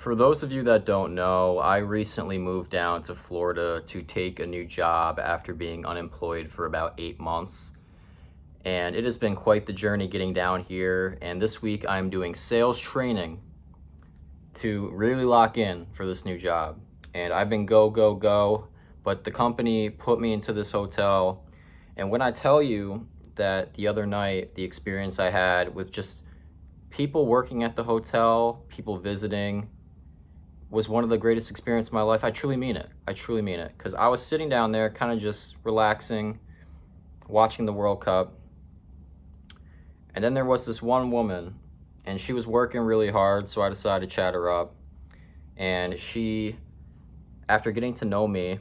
For those of you that don't know, I recently moved down to Florida to take a new job after being unemployed for about 8 months. And it has been quite the journey getting down here. And this week I'm doing sales training to really lock in for this new job. And I've been go, go, go, but the company put me into this hotel. And when I tell you that the other night, the experience I had with just people working at the hotel, people visiting, was one of the greatest experiences of my life. I truly mean it. I truly mean it. Because I was sitting down there kind of just relaxing, watching the World Cup. And then there was this one woman, and she was working really hard, so I decided to chat her up. And she, after getting to know me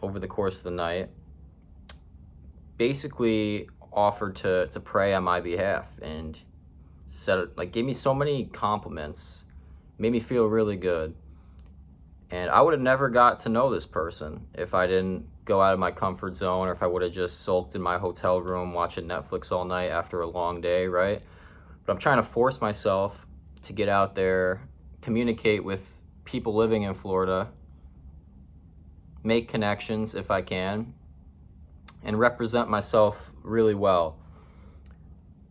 over the course of the night, basically offered to pray on my behalf and gave me so many compliments, made me feel really good. And I would have never got to know this person if I didn't go out of my comfort zone, or if I would have just sulked in my hotel room watching Netflix all night after a long day, right? But I'm trying to force myself to get out there, communicate with people living in Florida, make connections if I can, and represent myself really well.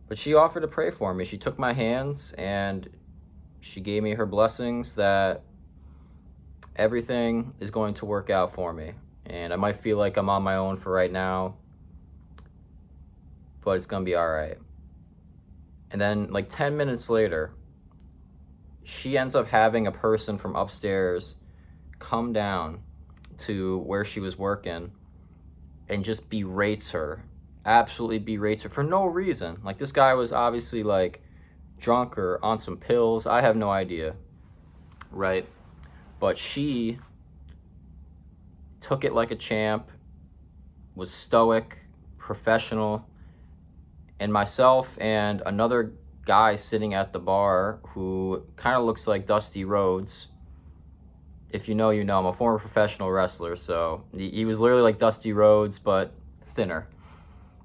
But she offered to pray for me. She took my hands and she gave me her blessings that everything is going to work out for me. And I might feel like I'm on my own for right now, but it's going to be all right. And then like 10 minutes later, she ends up having a person from upstairs come down to where she was working and just berates her, absolutely berates her for no reason. Like, this guy was obviously like drunk or on some pills. I have no idea, right? But she took it like a champ, was stoic, professional, and myself and another guy sitting at the bar who kind of looks like Dusty Rhodes. If you know, you know. I'm a former professional wrestler, so he was literally like Dusty Rhodes, but thinner,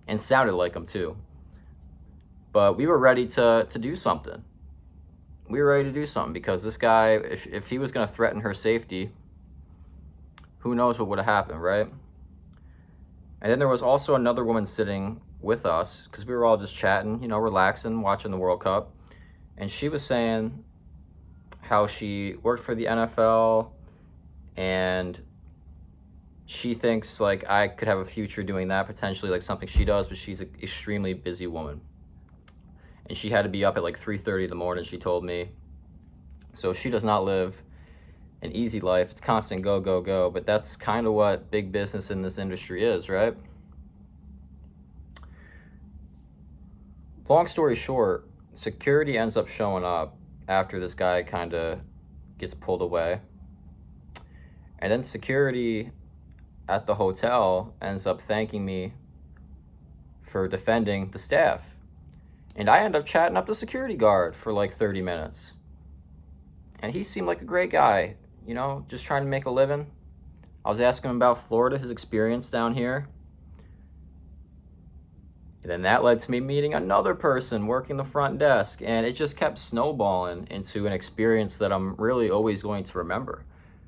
and sounded like him too. But we were ready to do something. We were ready to do something because this guy, if he was going to threaten her safety, who knows what would have happened, right? And then there was also another woman sitting with us because we were all just chatting, relaxing, watching the World Cup. And she was saying how she worked for the NFL and she thinks like I could have a future doing that, potentially, like something she does, but she's an extremely busy woman. And she had to be up at like 3:30 in the morning, she told me. So she does not live an easy life. It's constant go, go, go. But that's kind of what big business in this industry is, right? Long story short, security ends up showing up after this guy kind of gets pulled away. And then security at the hotel ends up thanking me for defending the staff. And I end up chatting up the security guard for like 30 minutes. And he seemed like a great guy, just trying to make a living. I was asking him about Florida, his experience down here. And then that led to me meeting another person working the front desk. And it just kept snowballing into an experience that I'm really always going to remember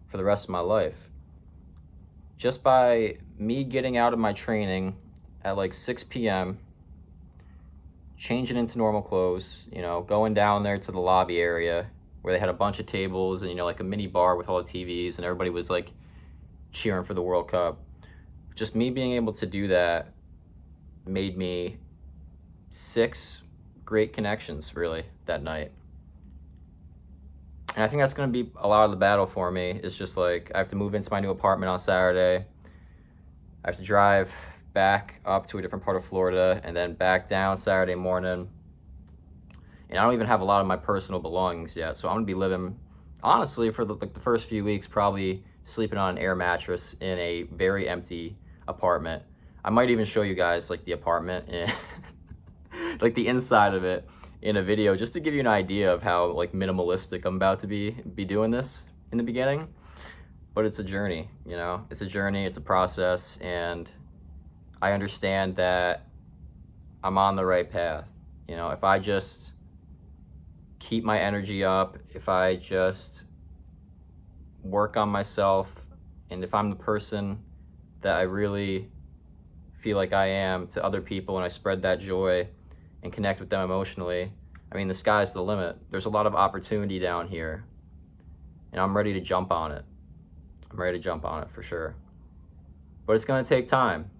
for the rest of my life. Just by me getting out of my training at like 6 p.m., changing into normal clothes, going down there to the lobby area where they had a bunch of tables and, like a mini bar with all the TVs, and everybody was like cheering for the World Cup. Just me being able to do that made me 6 great connections really that night. And I think that's going to be a lot of the battle for me. It's just like I have to move into my new apartment on Saturday. I have to drive back up to a different part of Florida and then back down Saturday morning. And I don't even have a lot of my personal belongings yet. So I'm going to be living, honestly, for the first few weeks, probably sleeping on an air mattress in a very empty apartment. I might even show you guys like the apartment and like the inside of it in a video, just to give you an idea of how like minimalistic I'm about to be doing this in the beginning. But it's a journey, it's a journey, it's a process, and I understand that I'm on the right path. If I just keep my energy up, if I just work on myself, and if I'm the person that I really feel like I am to other people and I spread that joy and connect with them emotionally, I mean, the sky's the limit. There's a lot of opportunity down here, and I'm ready to jump on it. I'm ready to jump on it for sure. But it's going to take time.